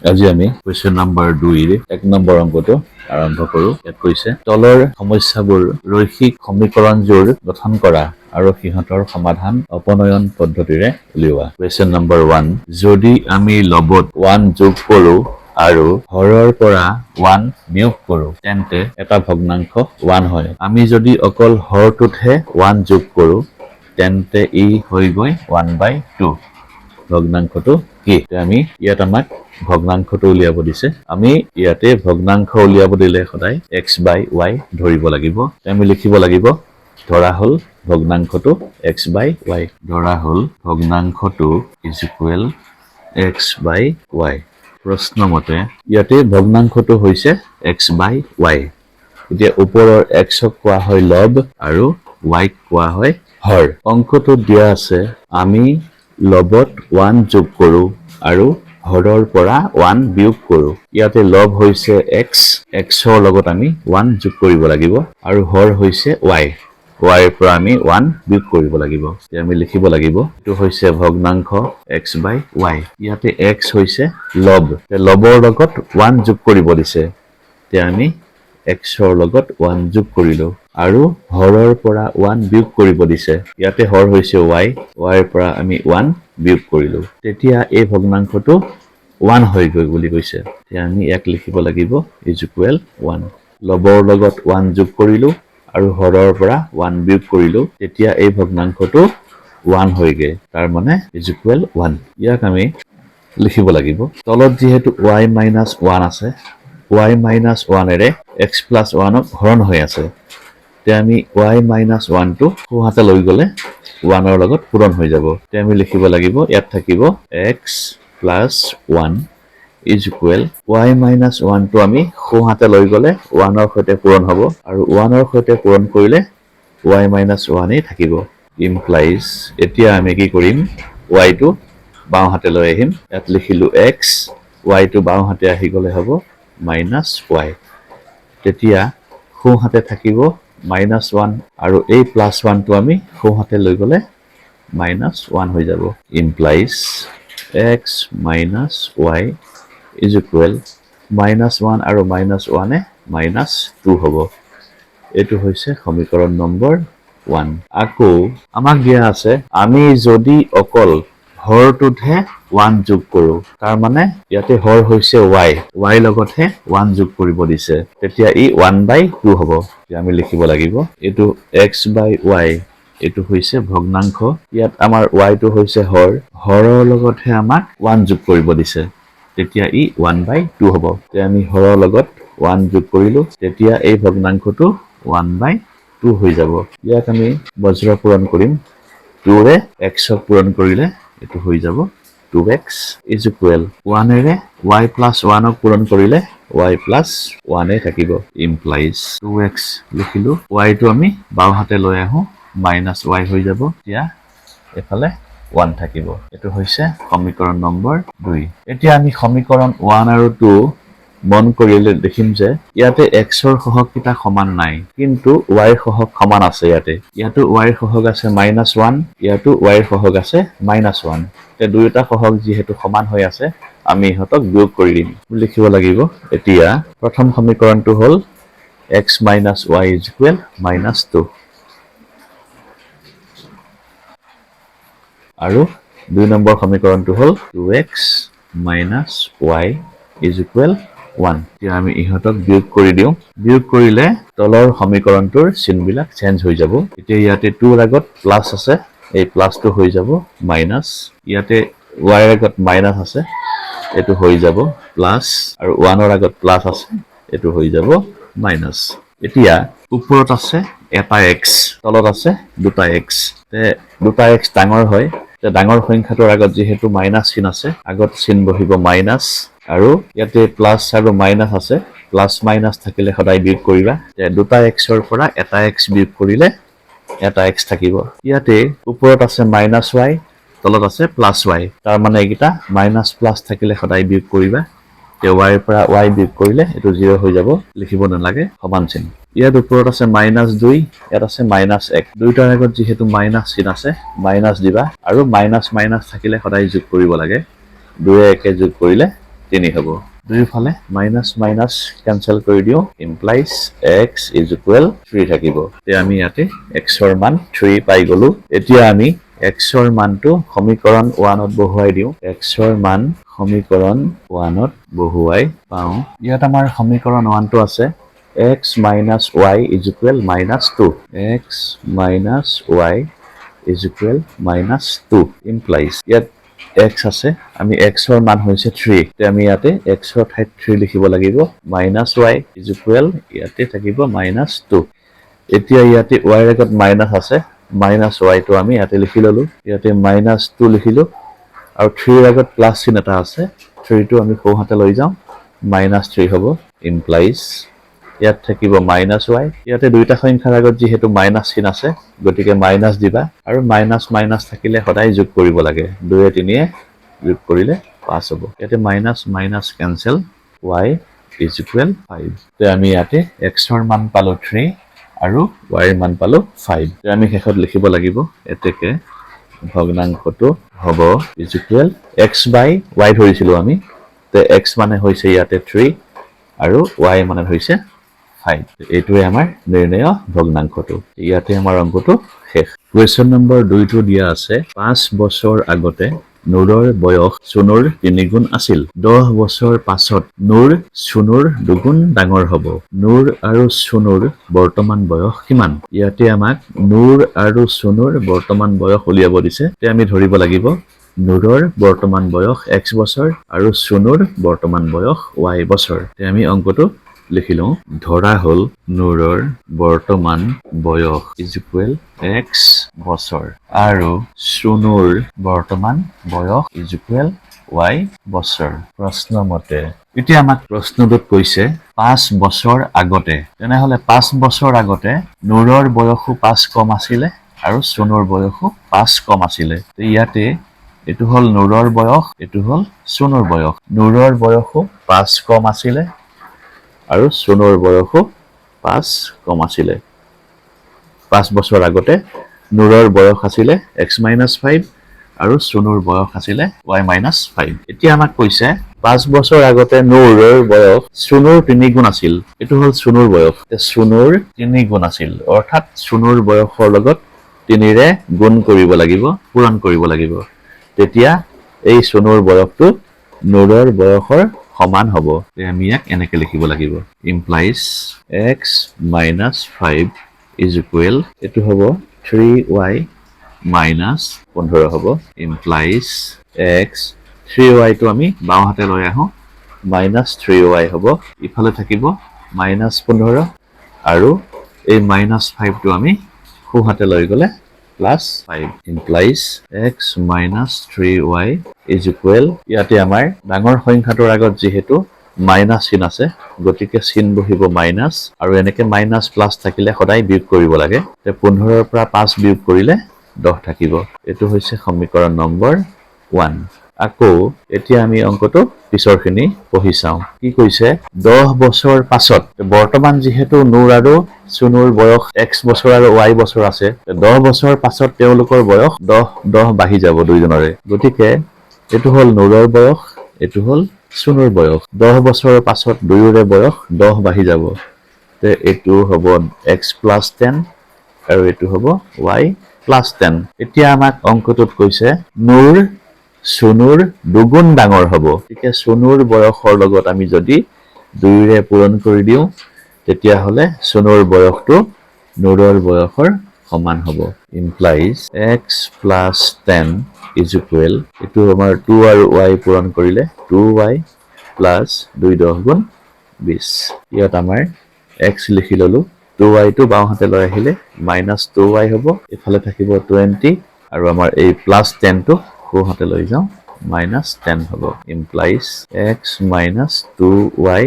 আজি আমি question number 2 এক নম্বৰ অংকটো আৰম্ভ কৰো। ইয়াত কৈছে তলৰ সমস্যাবোৰ ৰৈখিক সমীকৰণযোৰ গঠন কৰা আৰু সিহঁতৰ সমাধান অপনয়ন পদ্ধতিৰে উলিওৱা। কোৱেশ্চন নম্বৰ 1, যদি আমি লবত 1 যোগ কৰো আৰু হৰৰ পৰা 1 বিয়োগ কৰো তেন্তে এটা ভগ্নাংশ 1 হয়। আমি যদি অকল হৰটোতহে 1 যোগ কৰো তেন্তে ই হৈ গৈ 1/2। ভগ্নাংশটো কি? আমি ইয়াত আমাক ভগ্নাংশটো উলিয়াব দিছে। আমি ইয়াতে ভগ্নাংশ উলিয়াব দিলে সদায় x/y ধৰিব লাগিব। আমি লিখিব লাগিব ধৰা হল ভগ্নাংশটো x/y। ধৰা হল ভগ্নাংশটো = x/y। প্ৰশ্নমতে ইয়াতে ভগ্নাংশটো হৈছে x/y। এতিয়া ওপৰৰ x-ক কোৱা হয় লব আৰু y-ক কোৱা হয় হৰ। অংকটো দিয়া আছে আমি লবত 1 যোগ কৰো আৰু হৰৰ পৰা 1 বিয়োগ কৰো। ইয়াতে লব হৈছে x, xৰ লগত আমি 1 যোগ কৰিব লাগিব আৰু হৰ হৈছে y, y ৰ পৰা আমি 1 বিয়োগ কৰিব লাগিব। আমি লিখিব লাগিব এইটো হৈছে ভগ্নাংশ x/y। ইয়াতে x হৈছে লব, লবৰ লগত 1 যোগ কৰিব দিছে। এতিয়া আমি xৰ লগত 1 যোগ কৰিলো আৰু হৰৰ পৰা 1 বিয়োগ কৰিব দিছে। ইয়াতে হৰ হৈছে y, y ৰ পৰা আমি 1 বিয়োগ কৰিলো। তেতিয়া এই ভগ্নাংশটো 1 হৈ গৈ বুলি কৈছে। এতিয়া আমি ইয়াক লিখিব লাগিব = 1। লবৰ লগত 1 যোগ কৰিলো আৰু হৰৰ পৰা 1 বিয়োগ কৰিলো। তেতিয়া এই ভগ্নাংশটো 1 হৈগে। তাৰ মানে = 1। ইয়াক আমি লিখিব লাগিব তলত যিহেতু y-1 আছে, y-1 এৰে x + 1ক হৰণ হৈ আছে। তেতিয়া আমি y-1 টো সোঁহাতে লৈ গলে 1ৰ লগত পূৰণ হৈ যাব। তেতিয়া আমি লিখিব লাগিব ইয়াত থাকিব x + 1 = y-1 টো আমি সোঁহাতে লৈ গলে 1ৰ সৈতে পূৰণ হ'ব আৰু 1ৰ সৈতে পূৰণ কৰিলে y-1 থাকিব। ইমপ্লাইজ এতিয়া আমি কি কৰিম, y টো বাওঁ হাতে লৈ আহিম। ইয়াত লিখিলো x, y টো বাওঁ হাতে আহি গলে হ'ব -y। তেতিয়া সোঁহাতে থাকিব -1 আৰু এই +1 টো আমি সোঁহাতে লৈ গলে -1 হৈ যাব। ইমপ্লাইজ x - y = -1 আৰু -1 -2 হ'ব। এইটো হৈছে সমীকৰণ নম্বৰ 1। আকৌ আমাক দিয়া আছে আমি যদি অকল হৰটোতহে 1 যোগ কৰো, তাৰ মানে ইয়াতে হৰ হৈছে y, y লগতহে 1 যোগ কৰিব দিছে। তেতিয়া ই 1/2 হ'ব। আমি লিখিব লাগিব এইটো x/y, এইটো হৈছে ভগ্নাংশ। ইয়াত আমাৰ y টো হৈছে হৰ, হৰৰ লগতহে আমাক 1 যোগ কৰিব দিছে। তেতিয়া ই 1/2 হ'ব। তেতিয়া আমি হৰৰ লগত 1 যোগ কৰিলো, তেতিয়া এই ভগ্নাংশটো 1/2 হৈ যাব। ইয়াক আমি বজ্ৰ পূৰণ কৰিম। 2ৰে x-ক পূৰণ কৰিলে এইটো হৈ যাব 2x = 1 এৰে y + 1ক পূৰণ কৰিলে y + 1 থাকিব। ইমপ্লাইজ 2x লিখিলো, y টো আমি বাওঁ হাতে লৈ আহো -y হৈ যাব। এতিয়া এফালে 1 থাকিব। এইটো হৈছে সমীকৰণ নম্বৰ 2। এতিয়া আমি সমীকৰণ 1 আৰু 2 মন কৰিলে দেখিম যে ইয়াতে x-ৰ সহগকেইটা সমান নাই, কিন্তু y-ৰ সহগ সমান আছে। ইয়াতো y-ৰ সহগ আছে -1, ইয়াতো y-ৰ সহগ আছে -1। এতিয়া দুয়োটা সহগ যিহেতু সমান হৈ আছে, আমি ইহঁতক বিয়োগ কৰি দিম। লিখিব লাগিব এতিয়া প্ৰথম সমীকৰণটো হ'ল x - y = -2 আৰু 2 নম্বৰ সমীকৰণটো হ'ল 2x - y = 1। এতিয়া আমি ইহঁতক বিয়োগ কৰি দিওঁ। বিয়োগ কৰিলে তলৰ সমীকৰণটোৰ চিনবিলাক চেঞ্জ হৈ যাব। এতিয়া ইয়াতে 2ৰ আগত প্লাছ আছে, এই প্লাছটো হৈ যাব মাইনাছ। ইয়াতে y ৰ আগত মাইনাছ আছে, এইটো হৈ যাব প্লাছ, আৰু 1ৰ আগত প্লাছ আছে, এইটো হৈ যাব মাইনাছ। এতিয়া ওপৰত আছে এটা x, তলত আছে দুটা x। দুটা x ডাঙৰ হয়, ডাঙৰ সংখ্যাটোৰ আগত যিহেতু মাইনাছ চিন আছে, আগত চিন বহিব মাইনাছ, আৰু ইয়াতে প্লাছ আৰু মাইনাছ আছে। প্লাছ মাইনাছ থাকিলে সদায় বিয়োগ কৰিবা। দুটা xৰ পৰা এটা x বিয়োগ কৰিলে এটা x থাকিব। ইয়াতে ওপৰত আছে -y, তলত আছে +y, তাৰ মানে এইকেইটা মাইনাছ প্লাছ থাকিলে সদায় বিয়োগ কৰিবা। y ৰ পৰা y বিয়োগ কৰিলে এইটো 0 হৈ যাব, লিখিব নালাগে, সমান চিন। ইয়াত ওপৰত আছে -2, ইয়াত আছে -1। দুইটাৰ আগত যিহেতু মাইনাছ চিন আছে, মাইনাছ দিবা, আৰু মাইনাছ মাইনাছ থাকিলে সদায় যোগ কৰিব লাগে। 2 য়ে 1 যোগ কৰিলে 3 হ'ব দুইফালে মাইনাস মাইনাস ক্যান্সেল কৰি দিও ইমপ্লাইজ x = 3 থাকিব তে আমি ইয়াতে x ৰ মান 3 পাই গলো এতিয়া আমি x ৰ মানটো সমীকৰণ 1 ত বহুৱাই দিও x ৰ মান সমীকৰণ 1 ত বহুৱাই পাও ইয়াত আমাৰ সমীকৰণ 1 টো আছে x - y = -2 x - y = -2 implies ইয়াত x আছে আমি x ৰ মান হৈছে 3 তে আমি ইয়াতে x ৰ ঠাইত 3 লিখিব লাগিব -y ইয়াতে থাকিব -2 এতিয়া ইয়াতে y ৰ আগত মাইনাস আছে -y টো আমি ইয়াতে লিখি ললো ইয়াতে -2 লিখিলো আৰু 3 ৰ আগত প্লাস চিন এটা আছে 3 টো আমি সোঁহাতে লৈ যাও -3 হ'ব implies ইয়াত থাকিব -y ইয়াতে দুইটা সংখ্যাৰ আগত যেহেতু মাইনাস চিন আছে গতিকে মাইনাস দিবা আৰু মাইনাস মাইনাস থাকিলে সদায় যোগ কৰিব লাগে 2 এ 3 এ যোগ কৰিলে পাস হ'ব ইয়াতে মাইনাস মাইনাস ক্যান্সেল y = 5 তে আমি ইয়াতে x ৰ মান পালো 3 আৰু y ৰ মান পালো 5 তে আমি শেষত লিখিব লাগিব এতেকে ভগ্নাংশটো হ'ব = x/y ধৰিছিলো আমি তে x মানে হৈছে ইয়াতে 3 আৰু y মানে হৈছে 5 এইটোৱে আমাৰ নিৰ্ণয় ভগ্নাংশটো ইয়াতে আমাৰ অংকটো শেষ কোৱেশ্চন নম্বৰ 2 টো দিয়া আছে 5 বছৰ আগতে নুৰৰ বয়স চুনুৰ 3 গুণ আছিল 10 বছৰ পাছত নুৰ চুনুৰ 2 গুণ ডাঙৰ হ'ব নুৰ আৰু চুনুৰ বৰ্তমান বয়স কিমান ইয়াতে আমাক নুৰ আৰু চুনুৰ বৰ্তমান বয়স উলিয়াব দিছে তে আমি ধৰিব লাগিব নুৰৰ বৰ্তমান বয়স x বছৰ আৰু চুনুৰ বৰ্তমান বয়স y বছৰ তে আমি অংকটো লিখিলো ধৰা হল নুৰৰ বৰ্তমান বয়স = x বছৰ আৰু চুনুৰ বৰ্তমান বয়স = y বছৰ প্ৰশ্ন মতে এতিয়া আমাক প্ৰশ্নটোত কৈছে 5 বছৰ আগতে তেনেহলে 5 বছৰ আগতে নুৰৰ বয়সও 5 কম আছিল আৰু চুনুৰ বয়সও 5 কম আছিল ইয়াতে এটো হল নুৰৰ বয়স এটো হল চুনুৰ বয়স নুৰৰ বয়সও 5 কম আছিল আৰু চুনুৰ বয়সও 5 কম আছিল 5 বছৰ আগতে নুৰৰ বয়স আছিল x - 5 আৰু চুনুৰ বয়স আছিল y - 5 এতিয়া আমাক কৈছে 5 বছৰ আগতে নুৰৰ বয়স চুনুৰ 3 গুণ আছিল এটো হল চুনুৰ বয়স চুনুৰ 3 গুণ আছিল অৰ্থাৎ চুনুৰ বয়সৰ লগত 3 ৰে গুণ কৰিব লাগিব পূৰণ কৰিব লাগিব তেতিয়া এই চুনুৰ বয়সটো নুৰৰ বয়সৰ সমান হ'ব তে আমি ইয়াক এনেকৈ লিখিব লাগিব implies x - 5 = এটো হ'ব 3y - 15 হ'ব implies x 3y টো আমি বাও হাতে লৈ আহো -3y হ'ব ইফালে থাকিব -15 আৰু এই -5 টো আমি সোঁ হাতে লৈ গলে +5 implies x - 3y = ইয়াতে আমাৰ ডাঙৰ সংখ্যাটোৰ আগত যেহেতু মাইনাস চিন আছে গতিকে চিন বহিব মাইনাস আৰু এনেকে মাইনাস প্লাস থাকিলে সদায় বিয়োগ কৰিব লাগে তে 15 ৰ পৰা 5 বিয়োগ কৰিলে 10 থাকিব এটো হৈছে সমীকৰণ নম্বৰ 1 আকৌ এতিয়া আমি অংকটো পিছৰখিনি পঢ়ি চাও কি কৈছে 10 বছৰ পাছত বৰ্তমান যেহেতু নুৰ আৰু চুনুৰ বয়স x বছৰ আৰু y বছৰ আছে 10 বছৰ পাছত তেওঁলোকৰ বয়স 10 বাঢ়ি যাব দুইজনৰে গতিকে এটো হল নুৰৰ বয়স এটো হল চুনুৰ বয়স 10 বছৰৰ পাছত দুয়োৰে বয়স 10 বাঢ়ি যাব তে এটো হ'ব x + 10 আৰু এটো হ'ব y + 10 এতিয়া আমাক অংকটোত কৈছে নুৰ চুনুৰ 2 গুণ ডাঙৰ হ'ব ঠিক চুনুৰ বয়সৰ লগত আমি যদি 2 ৰে পূৰণ কৰি দিও তেতিয়া হলে চুনুৰ বয়সটো নুৰৰ বয়সৰ সমান হ'ব implies x + 10 = এটো আমাৰ 2 আৰু y পূৰণ কৰিলে 2y + 2 10 গুণ 20 ইয়াত আমাৰ x লিখি ললো 2y টো বাও হাতে লৈ আহিলে -2y হ'ব ইফালে থাকিব 20 আৰু আমাৰ এই +10 টো সোঁ হাতে লৈ যাও -10 হ'ব implies x - 2y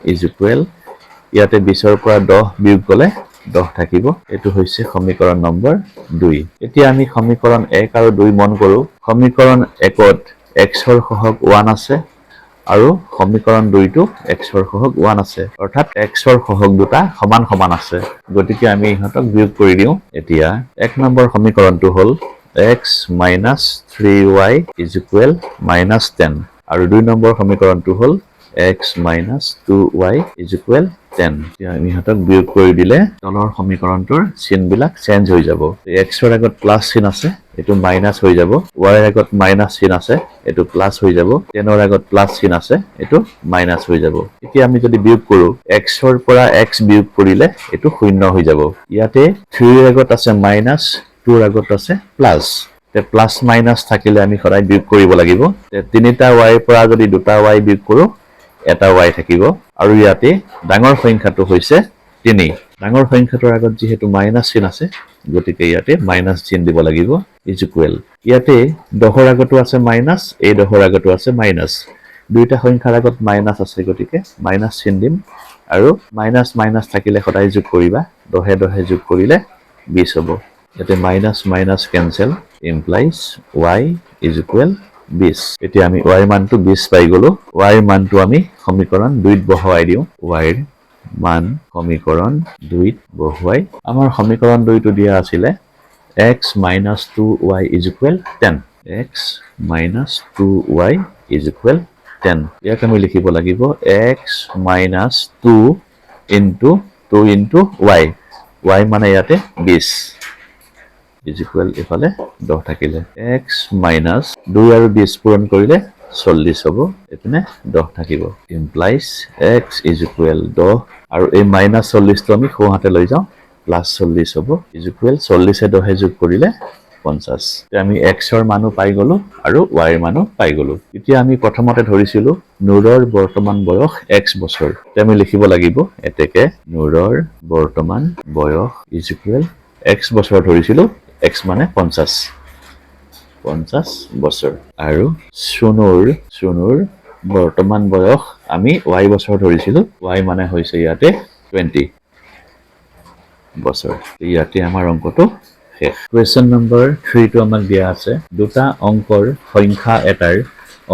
= ইয়াতে 20 ৰ পৰা 10 বিয়োগ গলে 10 থাকিব এটো হৈছে সমীকৰণ নম্বৰ 2 এতিয়া আমি সমীকৰণ 1 আৰু 2 মন কৰো সমীকৰণ 1ত x ৰ সহগ 1 আছে আৰু সমীকৰণ 2 টো x ৰ সহগ 1 আছে অৰ্থাৎ x ৰ সহগ দুটা সমান সমান আছে গতিকে আমি ইহতক বিয়োগ কৰি দিও এতিয়া 1 নম্বৰ সমীকৰণটো হল x - 3y = -10 আৰু 2 নম্বৰ সমীকৰণটো হ'ল x minus 2y is equal 10 এতিয়া আমি হাতক বিয়োগ কৰি দিলে তলৰ সমীকৰণটোৰ চিনবিলাক চেঞ্জ হৈ যাব x ৰ আগত প্লাস চিন আছে এটো মাইনাস হৈ যাব y ৰ আগত মাইনাস চিন আছে এটো প্লাস হৈ যাব 10 ৰ আগত প্লাস চিন আছে এটো মাইনাস হৈ যাব এতিয়া আমি যদি বিয়োগ কৰো x ৰ পৰা x বিয়োগ কৰিলে এটো শূন্য হৈ যাব ইয়াতে 3 ৰ আগত আছে মাইনাস 2 ৰ আগত আছে প্লাস তে প্লাস মাইনাস থাকিলে আমি সদায় বিয়োগ কৰিব লাগিব তে তিনিটা y পৰা যদি দুটা y বিয়োগ কৰো এটা y থাকিব আৰু ইয়াতে ডাঙৰ সংখ্যাটো হৈছে 3 ডাঙৰ সংখ্যাটোৰ আগত যেহেতু মাইনাস চিন আছে গতিকে ইয়াতে মাইনাস চিন দিব লাগিব ইজ ইকুৱেল ইয়াতে দহৰ আগতো আছে মাইনাস এই দহৰ আগতো আছে মাইনাস দুইটা সংখ্যাৰ আগত মাইনাস আছে গতিকে মাইনাস চিন দিম আৰু মাইনাস মাইনাস থাকিলে সদায় যোগ কৰিবা দহে দহে যোগ কৰিলে 20 হ'ব ইয়াতে minus minus cancel implies y is equal 20 এতিয়া আমি y মানটো 20 পাই গলো y মানটো আমি সমীকৰণ 2 ত বহাই দিও y ৰ মান সমীকৰণ 2 ত বহাই আমাৰ সমীকৰণ 2 টো দিয়া আছিল x minus 2y is equal 10 x minus 2y is equal 10 ইয়াক আমি লিখিব লাগিব x minus 2 into 2 into y y মানে ইয়াতে 20 is equal ইফালে 10 থাকিলে x minus 2 আৰু 20 পূৰণ কৰিলে 40 হ'ব এপিনে 10 থাকিব implies x is equal 10 আৰু এই minus 40 টো আমি সোঁহাতে লৈ যাওঁ plus 40 হ'ব is equal 40 এ 10 যোগ কৰিলে 50 আমি x ৰ মানো পাই গলো আৰু y ৰ মানো পাই গলো এতিয়া আমি প্ৰথমতে ধৰিছিলো নুৰৰ বৰ্তমান বয়স x বছৰ তে আমি লিখিব লাগিব এতেকে নুৰৰ বৰ্তমান বয়স is equal x বছৰ ধৰিছিলো x মানে 50 বছৰ আৰু সুনুৰ বৰ্তমান বয়স আমি y বছৰ ধৰিছিলো y মানে হৈছে ইয়াতে 20 বছৰ ইয়াতে আমাৰ অংকটো শেষ কোৱেশ্চন নম্বৰ 3 টো আমাক দিয়া আছে দুটা অংকৰ সংখ্যা এটাৰ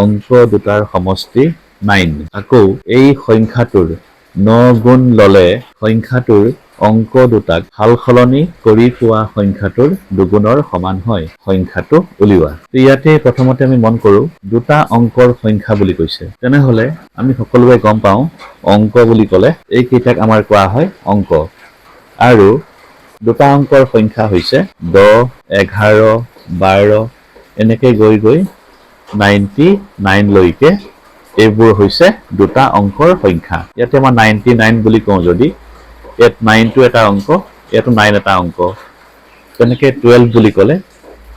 অংক দুটাৰ সমষ্টি 9 আকৌ এই সংখ্যাটোৰ 9 গুণ ললে সংখ্যাটোৰ অংক দুটাক হালখলনি কৰি পোৱা সংখ্যাটোৰ দুগুণৰ সমান হয় সংখ্যাটো উলিওৱা ইয়াতে প্ৰথমতে আমি মন কৰো দুটা অংকৰ সংখ্যা বুলি কৈছে তেনেহলে আমি সকলোৱে গম পাওঁ অংক বুলি ক'লে এই কেইটাক আমাৰ কোৱা হয় অংক আৰু দুটা অংকৰ সংখ্যা হৈছে 10 11 12 এনেকৈ গৈ 99 লৈকে এইবোৰ হৈছে দুটা অংকৰ সংখ্যা ইয়াতে মই 99 বুলি কওঁ যদি ইয়াত 9 টো এটা অংক ইয়াতো 9 এটা অংক তেনেকৈ 12 বুলি ক'লে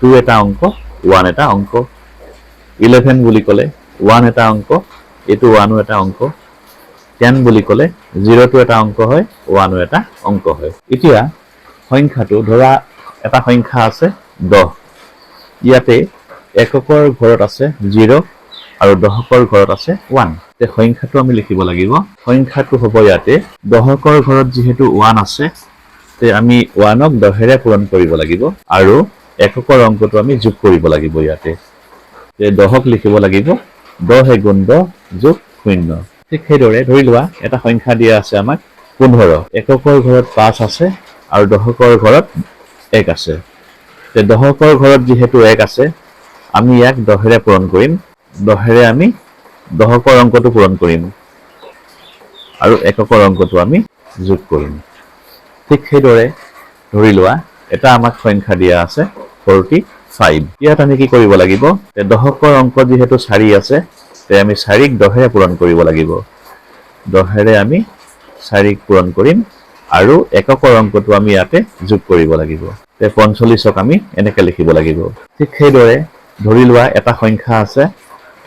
2 এটা অংক 1 এটা অংক 11 বুলি ক'লে 1 এটা অংক এটো 1 এটা অংক 10 বুলি ক'লে 0 টো এটা অংক হয় 1 এটা অংক হয় এতিয়া সংখ্যাটো ধৰা এটা সংখ্যা আছে 10 ইয়াতে এককৰ ঘৰত আছে 0 আৰু দশকৰ ঘৰত আছে 1 তে সংখ্যাটো আমি লিখিব লাগিব সংখ্যাটো হ'ব ইয়াতে দশকৰ ঘৰত যেহেতু 1 আছে তে আমি 1ক 10 ৰে পূৰণ কৰিব লাগিব আৰু এককৰ অংকটো আমি যোগ কৰিব লাগিব ইয়াতে তে 10ক লিখিব লাগিব 10 গুণ 10 যোগ 0 ঠিক সেইদৰে ধৰি লোৱা এটা সংখ্যা দিয়া আছে আমাক 15 এককৰ ঘৰত 5 আছে আৰু দশকৰ ঘৰত 1 আছে তে দশকৰ ঘৰত যেহেতু 1 আছে আমি ইয়াক 10 ৰে পূৰণ কৰিম 10 ৰে আমি দশকৰ অংকটো পূৰণ কৰিম আৰু এককৰ অংকটো আমি যোগ কৰিম ঠিক সেইদৰে ধৰি লোৱা এটা আমাক সংখ্যা দিয়া আছে 45 ইয়াত আমি কি কৰিব লাগিব তে দশকৰ অংক যেহেতু 4 আছে তে আমি 4ক 10 ৰে পূৰণ কৰিব লাগিব 10 ৰে আমি 4ক পূৰণ কৰিম আৰু এককৰ অংকটো আমি ইয়াতে যোগ কৰিব লাগিব তে 45ক আমি এনেকৈ লিখিব লাগিব ঠিক সেইদৰে ধৰি লোৱা এটা সংখ্যা আছে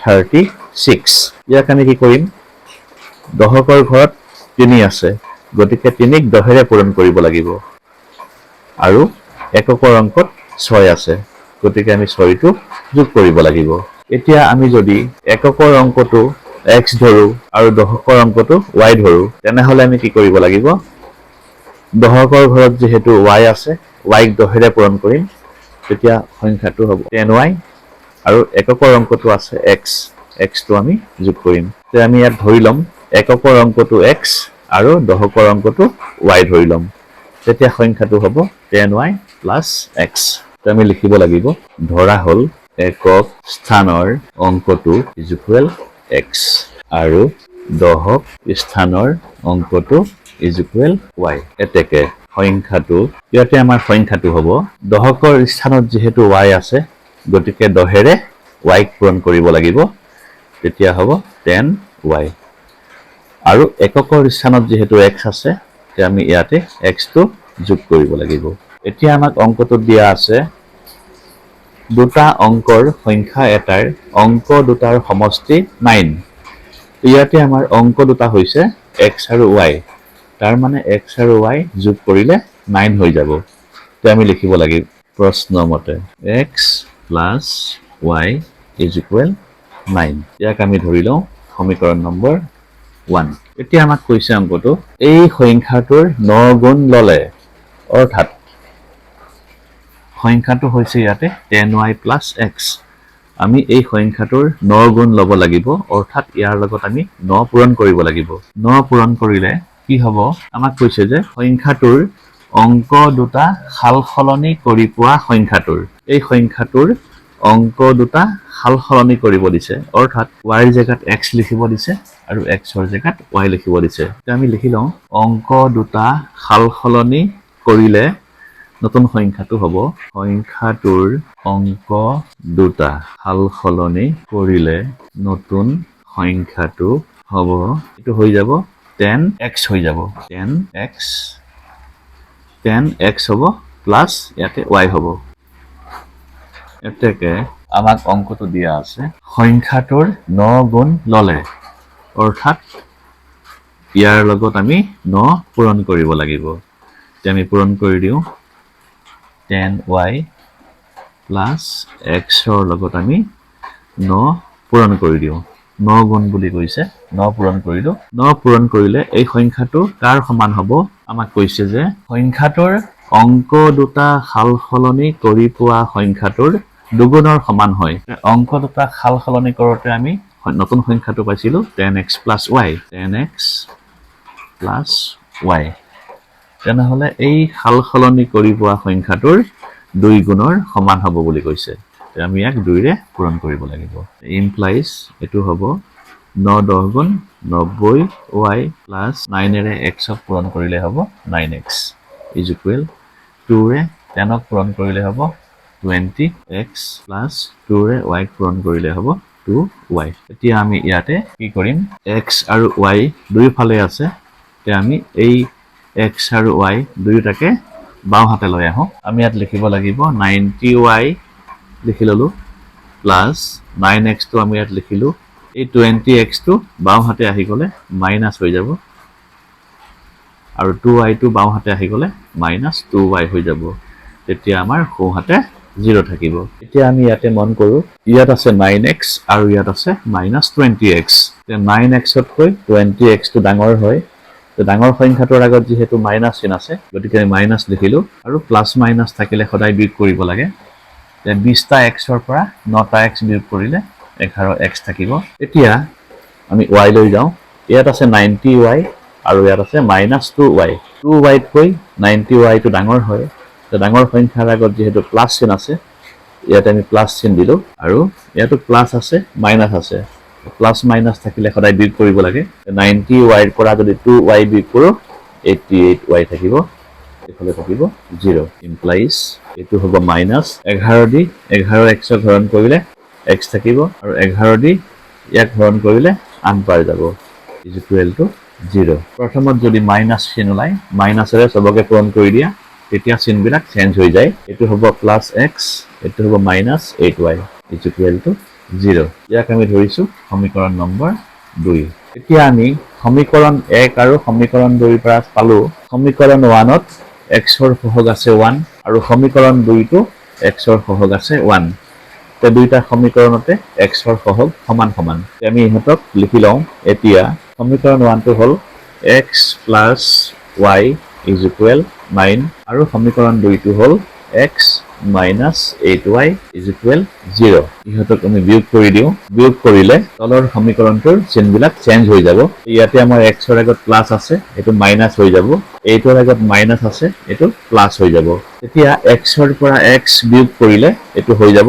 36 ইয়াক আমি কি কৰিম দশকৰ ঘৰত 3 আছে গতিকে 3ক 10 ৰে পূৰণ কৰিব লাগিব আৰু এককৰ অংকত 6 আছে গতিকে আমি 6টো যোগ কৰিব লাগিব এতিয়া আমি যদি এককৰ অংকটো x ধৰো আৰু দশকৰ অংকটো y ধৰো তেনেহলে আমি কি কৰিব লাগিব দশকৰ ঘৰত যেহেতু y আছে y ক 10 ৰে পূৰণ কৰিম তেতিয়া সংখ্যাটো হ'ব 10y আৰু এককৰ অংকটো আছে x x টো আমি যোগ কৰিম তে আমি ইয়াত ধৰি লম এককৰ অংকটো x আৰু দশকৰ অংকটো y ধৰি লম তেতিয়া সংখ্যাটো হ'ব 10y + x তে আমি লিখিব লাগিব ধৰা হল একক স্থানৰ অংকটো ইজ ইকুৱেল x আৰু দহক স্থানৰ অংকটো ইজ ইকুৱেল y এতেকে সংখ্যাটো ইয়াতে আমাৰ সংখ্যাটো হ'ব দহকৰ স্থানত যেহেতু y আছে গতিকে দহেৰে y পূৰণ কৰিব লাগিব তেতিয়া হ'ব 10y আৰু এককৰ স্থানত যেহেতু x আছে তে আমি ইয়াতে x টো যোগ কৰিব লাগিব এতিয়া আমাক অংকটো দিয়া আছে দুটা অংকৰ সংখ্যা এটাৰ অংক দুটাৰ সমষ্টি 9 ইয়াতে আমাৰ অংক দুটা হৈছে x আৰু y তাৰ মানে x আৰু y যোগ কৰিলে 9 হৈ যাব তে আমি লিখিব লাগিব প্ৰশ্ন মতে x + y = 9 ইয়াক আমি ধৰি লওঁ সমীকৰণ নম্বৰ 1 এতিয়া আমাক কৈছে অংকটো এই সংখ্যাটোৰ 9 গুণ ললে অৰ্থাৎ সংখ্যাটো হৈছে ইয়াতে 10y + x আমি এই সংখ্যাটোৰ 9 গুণ লব লাগিব অৰ্থাৎ ইয়াৰ লগত আমি 9 পূৰণ কৰিব লাগিব 9 পূৰণ কৰিলে কি হ'ব আমাক কৈছে যে সংখ্যাটোৰ অংক দুটা সালসলনি কৰি পোৱা সংখ্যাটোৰ এই সংখ্যাটোৰ অংক দুটা সালসলনি কৰিব দিছে অৰ্থাৎ y ৰ জায়গাত x লিখিব দিছে আৰু x ৰ জায়গাত y লিখিব দিছে এতিয়া আমি লিখি লওঁ অংক দুটা সালসলনি কৰিলে নতুন সংখ্যাটো হ'ব সংখ্যাটোৰ অংক দুটা সালসলনি কৰিলে নতুন সংখ্যাটো হ'ব এটো হৈ যাব 10x হৈ যাব 10x হ'ব প্লাস ইয়াতে y হ'ব এতেকে আমাক অংকটো দিয়া আছে সংখ্যাটোৰ 9 গুণ ললে অৰ্থাৎ ইয়াৰ লগত আমি 9 পূৰণ কৰিব লাগিব তে আমি পূৰণ কৰি দিও 10y + x ৰ লগত আমি 9 পূৰণ কৰি দিও 9 গুণ বুলি কৈছে 9 পূৰণ কৰিলো 9 পূৰণ কৰিলে এই সংখ্যাটো কাৰ সমান হ'ব আমাক কৈছে যে সংখ্যাটোৰ অংক দুটা সালসলনি কৰি পোৱা সংখ্যাটোৰ দুগুণৰ সমান হয় অংক দুটা সালসলনি কৰোতে আমি নতুন সংখ্যাটো পাইছিলো 10x + y 10x + y তেনেহলে এই সালসলনি কৰি পোৱা সংখ্যাটোৰ 2 গুণৰ সমান হ'ব বুলি কৈছে আমি ইয়াক 2 ৰে পূৰণ কৰিব লাগিব ইমপ্লাইজ এটো হ'ব 9 10 গুণ 90y + 9 ৰে x ক পূৰণ কৰিলে হ'ব 9x = 2 ৰে 10 ক পূৰণ কৰিলে হ'ব 20x + 2 ৰে y ক পূৰণ কৰিলে হ'ব 2y এতিয়া আমি ইয়াতে কি কৰিম x আৰু y দুইফালে আছে তে আমি এই x আৰু y দুয়োটাকে বাও হাতে লৈ আহো আমি ইয়াত লিখিব লাগিব 90y লিখি ললো প্লাস 9x টো আমি ইয়াত লিখিলো এই 20x টো বাও হাতে আহি গলে মাইনাস হৈ যাব আৰু 2y টো বাও হাতে আহি গলে -2y হৈ যাব তেতিয়া আমাৰ খো হাতে 0 থাকিব এতিয়া আমি ইয়াতে মন কৰো ইয়াত আছে 9x আৰু ইয়াত আছে -20x তে 9x তকৈ 20x টো ডাঙৰ হয় তো ডাঙৰ সংখ্যাটোৰ আগত যেহেতু মাইনাস চিন আছে গতিকে আমি মাইনাস লিখিলো আৰু প্লাস মাইনাস থাকিলে সদায় বিয়োগ কৰিব লাগে তে 20টা x ৰ পৰা 9টা x বিয়োগ কৰিলে 11x থাকিব এতিয়া আমি y লৈ যাও ইয়াত আছে 90y আৰু ইয়াত আছে -2y 2y তকৈ 90y টো ডাঙৰ হয় তো ডাঙৰ সংখ্যাৰ আগত যেহেতু প্লাস চিন আছে ইয়াত আমি প্লাস চিন দিলো আৰু ইয়াতো প্লাস আছে মাইনাস আছে প্লাস মাইনাস থাকিলে সদায় বিয়োগ কৰিব লাগে 90y ৰ পৰা যদি 2y বিয়োগ কৰো 88y থাকিব এফালে থাকিব 0 ইমপ্লাইজ এটো হ'ব -11 দি 11x ক হৰণ কৰিলে x থাকিব আৰু 11 দি ইয়াক হৰণ কৰিলে 8 বাৰ যাব = 0 প্ৰথমত যদি মাইনাস চিন ওলাই মাইনাসৰে সবকে পূৰণ কৰি দিয়া তেতিয়া চিনবিলাক চেঞ্জ হৈ যায় এটো হ'ব +x এটো হ'ব -8y = 0 ইয়াক আমি ধৰিছো সমীকৰণ নম্বৰ 2 এতিয়া আমি সমীকৰণ 1 আৰু সমীকৰণ 2 ৰ পৰা পালো সমীকৰণ 1 ত x ৰ সহগ আছে 1 আৰু সমীকৰণ 2 টো x ৰ সহগ আছে 1 তে দুইটা সমীকৰণতে x ৰ সহগ সমান সমান আমি ইহতক লিখি লওঁ এতিয়া সমীকৰণ 1 টো হ'ল x + y = 9 আৰু সমীকৰণ 2 টো হ'ল x minus 8y is equal 0 ইহঁতক আমি বিয়োগ কৰি দিও বিয়োগ কৰিলে তলৰ সমীকৰণটোৰ চিহ্নবিলাক চেঞ্জ হৈ যাব ইয়াতে আমাৰ x ৰ আগত প্লাস আছে এটো মাইনাস হৈ যাব 8 ৰ আগত মাইনাস আছে এটো প্লাস হৈ যাব তেতিয়া x ৰ পৰা x বিয়োগ কৰিলে এটো হৈ যাব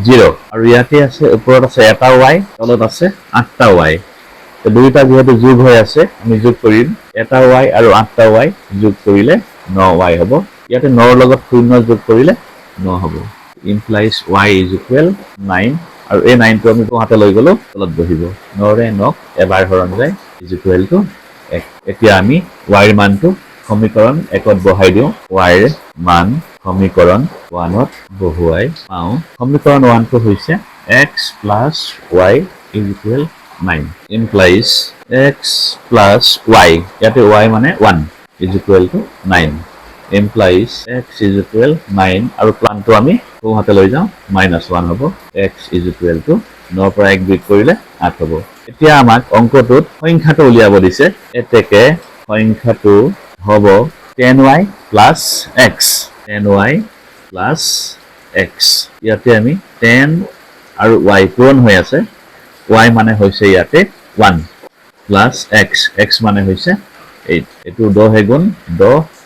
0 আৰু ইয়াতে আছে ওপৰত আছে এটা y তলত আছে 8টা y তো দুইটা যেহেতু যোগ হৈ আছে আমি যোগ কৰিম এটা y আৰু 8টা y যোগ কৰিলে 9y হ'ব ইয়াতে 9 ৰ লগত 0 যোগ কৰিলে 9 হ'ব implies y is equal 9 আৰু এই 9 টো আমি কোহাতে লৈ গলো তলত বহিব 9 ৰে 9 এবাৰ হৰণ যায় is equal to 1 এতিয়া আমি y ৰ মানটো সমীকৰণ 1ত বহাই দিও y ৰ মান সমীকৰণ 1ত বহুৱাই পাও সমীকৰণ 1 টো হৈছে x plus y is equal 9 implies x plus y ইয়াতে y মানে 1 is equal to 9 implies x is equal 9 আৰু প্লানটো আমি কোহাতে লৈ যাও -1 হ'ব x is equal to 9 পৰা 1 বিয়োগ কৰিলে 8 হ'ব এতিয়া আমাক অংকটোত সংখ্যাটো উলিয়াব দিছে এতেকে সংখ্যাটো হ'ব 10y plus x 10y plus x ইয়াতে আমি 10 আৰু y পূৰণ হৈ আছে y মানে হৈছে ইয়াতে 1 plus x x মানে হৈছে 8 এটো 10 গুণ 10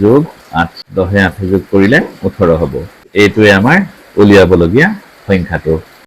যোগ 8 10 8 যোগ কৰিলে 18 হ'ব এইটোৱে আমাৰ উলিয়াবলগীয়া সংখ্যাটো